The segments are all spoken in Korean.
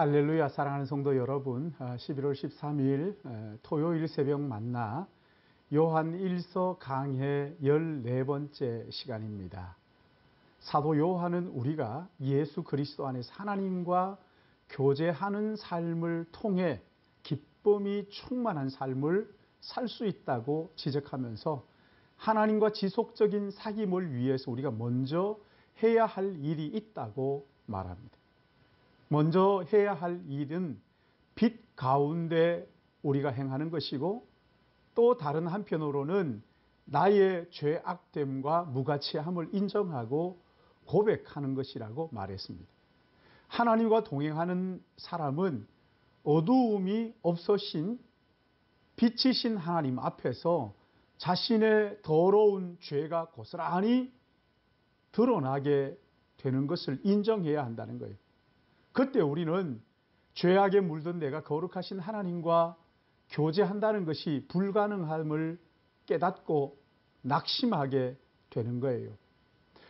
할렐루야. 사랑하는 성도 여러분, 11월 13일 토요일 새벽 만나 요한 1서 강해 14번째 시간입니다. 사도 요한은 우리가 예수 그리스도 안에서 하나님과 교제하는 삶을 통해 기쁨이 충만한 삶을 살 수 있다고 지적하면서 하나님과 지속적인 사귐을 위해서 우리가 먼저 해야 할 일이 있다고 말합니다. 먼저 해야 할 일은 빛 가운데 우리가 행하는 것이고, 또 다른 한편으로는 나의 죄악됨과 무가치함을 인정하고 고백하는 것이라고 말했습니다. 하나님과 동행하는 사람은 어두움이 없으신 빛이신 하나님 앞에서 자신의 더러운 죄가 고스란히 드러나게 되는 것을 인정해야 한다는 거예요. 그때 우리는 죄악에 물든 내가 거룩하신 하나님과 교제한다는 것이 불가능함을 깨닫고 낙심하게 되는 거예요.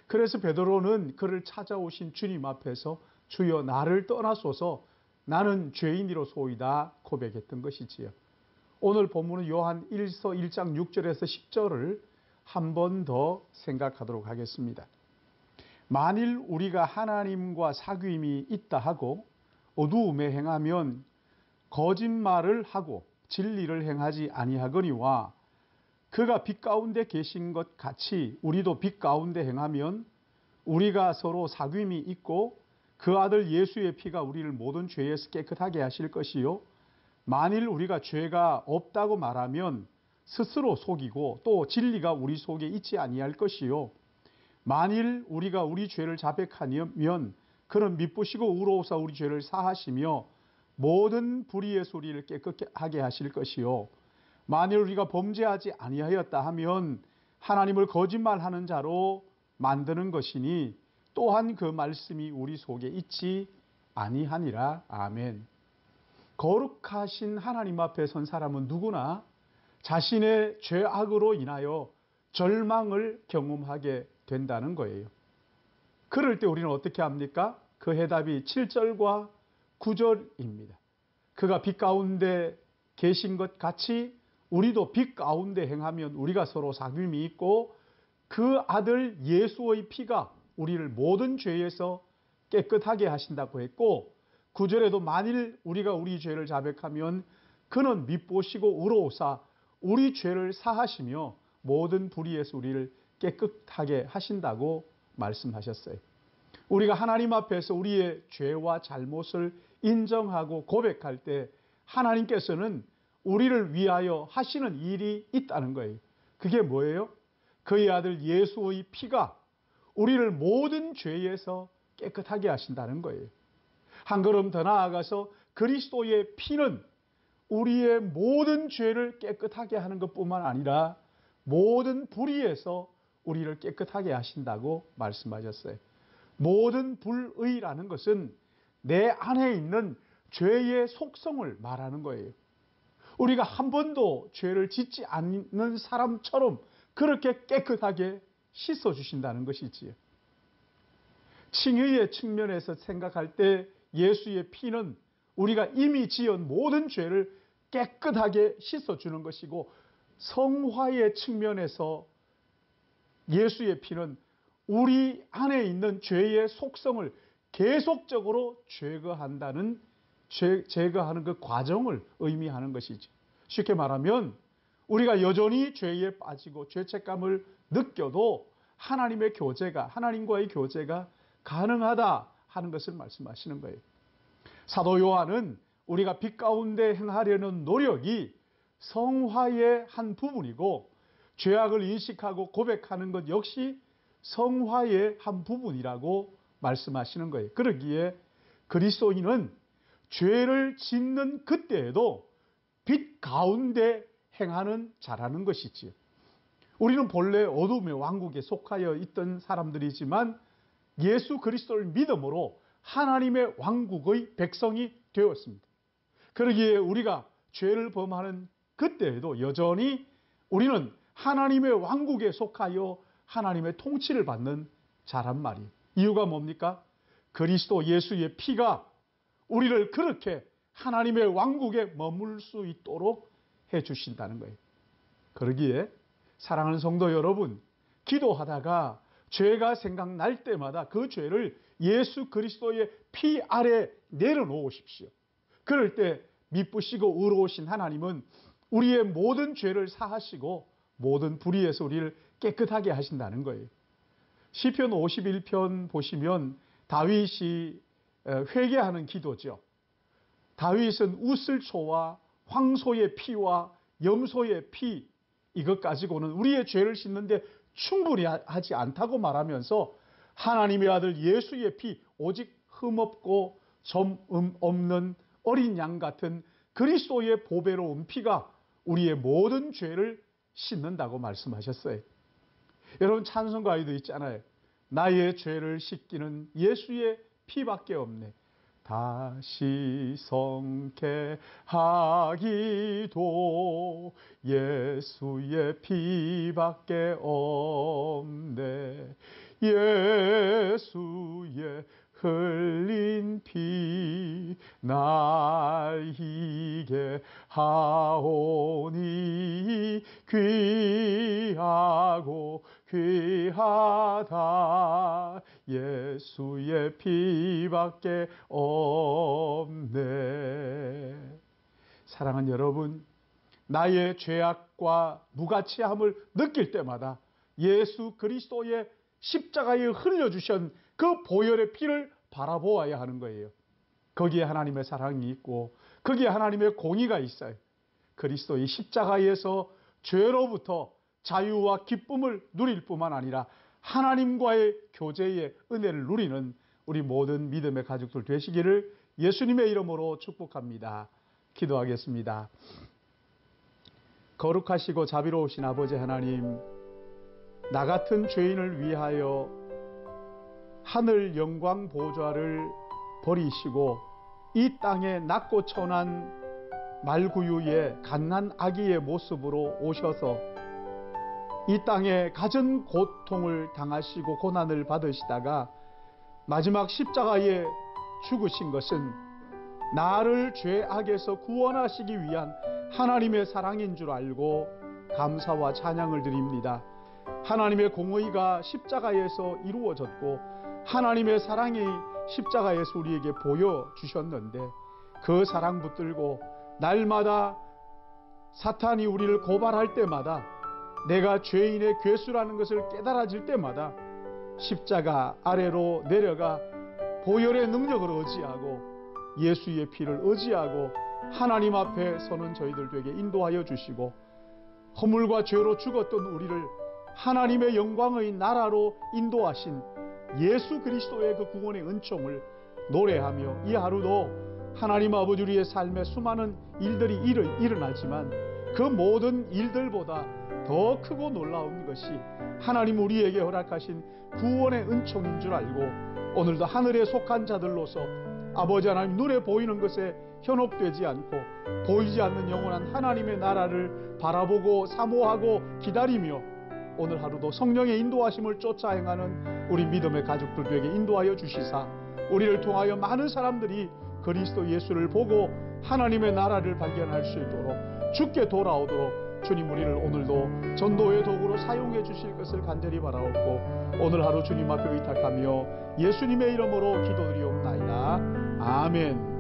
그래서 베드로는 그를 찾아오신 주님 앞에서 주여 나를 떠나소서 나는 죄인이로소이다 고백했던 것이지요. 오늘 본문은 요한 1서 1장 6절에서 10절을 한 번 더 생각하도록 하겠습니다. 만일 우리가 하나님과 사귐이 있다 하고 어두움에 행하면 거짓말을 하고 진리를 행하지 아니하거니와 그가 빛 가운데 계신 것 같이 우리도 빛 가운데 행하면 우리가 서로 사귐이 있고 그 아들 예수의 피가 우리를 모든 죄에서 깨끗하게 하실 것이요 만일 우리가 죄가 없다고 말하면 스스로 속이고 또 진리가 우리 속에 있지 아니할 것이요 만일 우리가 우리 죄를 자백하면 그는 미쁘시고 의로우사 우리 죄를 사하시며 모든 불의의 소리를 깨끗하게 하실 것이요 만일 우리가 범죄하지 아니하였다 하면 하나님을 거짓말하는 자로 만드는 것이니 또한 그 말씀이 우리 속에 있지 아니하니라. 아멘. 거룩하신 하나님 앞에 선 사람은 누구나 자신의 죄악으로 인하여 절망을 경험하게 된다는 거예요. 그럴 때 우리는 어떻게 합니까? 그 해답이 7절과 9절입니다. 그가 빛 가운데 계신 것 같이 우리도 빛 가운데 행하면 우리가 서로 사귐이 있고 그 아들 예수의 피가 우리를 모든 죄에서 깨끗하게 하신다고 했고 9절에도 만일 우리가 우리 죄를 자백하면 그는 미쁘시고 의로우사 우리 죄를 사하시며 모든 불의에서 우리를 깨끗하게 하신다고 말씀하셨어요. 우리가 하나님 앞에서 우리의 죄와 잘못을 인정하고 고백할 때 하나님께서는 우리를 위하여 하시는 일이 있다는 거예요. 그게 뭐예요? 그의 아들 예수의 피가 우리를 모든 죄에서 깨끗하게 하신다는 거예요. 한 걸음 더 나아가서 그리스도의 피는 우리의 모든 죄를 깨끗하게 하는 것뿐만 아니라 모든 불의에서 우리를 깨끗하게 하신다고 말씀하셨어요. 모든 불의라는 것은 내 안에 있는 죄의 속성을 말하는 거예요. 우리가 한 번도 죄를 짓지 않는 사람처럼 그렇게 깨끗하게 씻어주신다는 것이지요. 칭의의 측면에서 생각할 때 예수의 피는 우리가 이미 지은 모든 죄를 깨끗하게 씻어주는 것이고 성화의 측면에서 예수의 피는 우리 안에 있는 죄의 속성을 계속적으로 제거하는 그 과정을 의미하는 것이죠. 쉽게 말하면 우리가 여전히 죄에 빠지고 죄책감을 느껴도 하나님과의 교제가 가능하다 하는 것을 말씀하시는 거예요. 사도 요한은 우리가 빛 가운데 행하려는 노력이 성화의 한 부분이고 죄악을 인식하고 고백하는 것 역시 성화의 한 부분이라고 말씀하시는 거예요. 그러기에 그리스도인은 죄를 짓는 그때에도 빛 가운데 행하는 자라는 것이지요. 우리는 본래 어둠의 왕국에 속하여 있던 사람들이지만 예수 그리스도를 믿음으로 하나님의 왕국의 백성이 되었습니다. 그러기에 우리가 죄를 범하는 그때에도 여전히 우리는 하나님의 왕국에 속하여 하나님의 통치를 받는 자란 말이에요. 이유가 뭡니까? 그리스도 예수의 피가 우리를 그렇게 하나님의 왕국에 머물 수 있도록 해주신다는 거예요. 그러기에 사랑하는 성도 여러분, 기도하다가 죄가 생각날 때마다 그 죄를 예수 그리스도의 피 아래 내려놓으십시오. 그럴 때 미쁘시고 의로우신 하나님은 우리의 모든 죄를 사하시고 모든 불의에서 우리를 깨끗하게 하신다는 거예요. 시편 51편 보시면 다윗이 회개하는 기도죠. 다윗은 우슬초와 황소의 피와 염소의 피, 이것 가지고는 우리의 죄를 씻는데 충분히 하지 않다고 말하면서 하나님의 아들 예수의 피, 오직 흠없고 점 없는 어린 양 같은 그리스도의 보배로운 피가 우리의 모든 죄를 씻는다고 말씀하셨어요. 여러분, 찬송가에도 있잖아요. 나의 죄를 씻기는 예수의 피밖에 없네. 다시 성케 하기도 예수의 피밖에 없네. 예수의 흘린 피 날 희게 하오니 귀하고 귀하다. 예수의 피밖에 없네. 사랑하는 여러분, 나의 죄악과 무가치함을 느낄 때마다 예수 그리스도의 십자가에 흘려주신 그 보혈의 피를 바라보아야 하는 거예요. 거기에 하나님의 사랑이 있고 거기에 하나님의 공의가 있어요. 그리스도의 십자가에서 죄로부터 자유와 기쁨을 누릴 뿐만 아니라 하나님과의 교제의 은혜를 누리는 우리 모든 믿음의 가족들 되시기를 예수님의 이름으로 축복합니다. 기도하겠습니다. 거룩하시고 자비로우신 아버지 하나님, 나 같은 죄인을 위하여 하늘 영광 보좌를 버리시고 이 땅에 낮고 천한 말구유의 갓난 아기의 모습으로 오셔서 이 땅에 갖은 고통을 당하시고 고난을 받으시다가 마지막 십자가에 죽으신 것은 나를 죄악에서 구원하시기 위한 하나님의 사랑인 줄 알고 감사와 찬양을 드립니다. 하나님의 공의가 십자가에서 이루어졌고 하나님의 사랑이 십자가에서 우리에게 보여주셨는데 그 사랑 붙들고 날마다 사탄이 우리를 고발할 때마다 내가 죄인의 괴수라는 것을 깨달아질 때마다 십자가 아래로 내려가 보혈의 능력을 의지하고 예수의 피를 의지하고 하나님 앞에 서는 저희들 되게 인도하여 주시고 허물과 죄로 죽었던 우리를 하나님의 영광의 나라로 인도하신 예수 그리스도의 그 구원의 은총을 노래하며 이 하루도 하나님 아버지 우리의 삶에 수많은 일들이 일어나지만 그 모든 일들보다 더 크고 놀라운 것이 하나님 우리에게 허락하신 구원의 은총인 줄 알고 오늘도 하늘에 속한 자들로서 아버지 하나님 눈에 보이는 것에 현혹되지 않고 보이지 않는 영원한 하나님의 나라를 바라보고 사모하고 기다리며 오늘 하루도 성령의 인도하심을 쫓아 행하는 우리 믿음의 가족들에게 인도하여 주시사 우리를 통하여 많은 사람들이 그리스도 예수를 보고 하나님의 나라를 발견할 수 있도록 주께 돌아오도록 주님 우리를 오늘도 전도의 도구로 사용해 주실 것을 간절히 바라옵고 오늘 하루 주님 앞에 의탁하며 예수님의 이름으로 기도드리옵나이다. 아멘.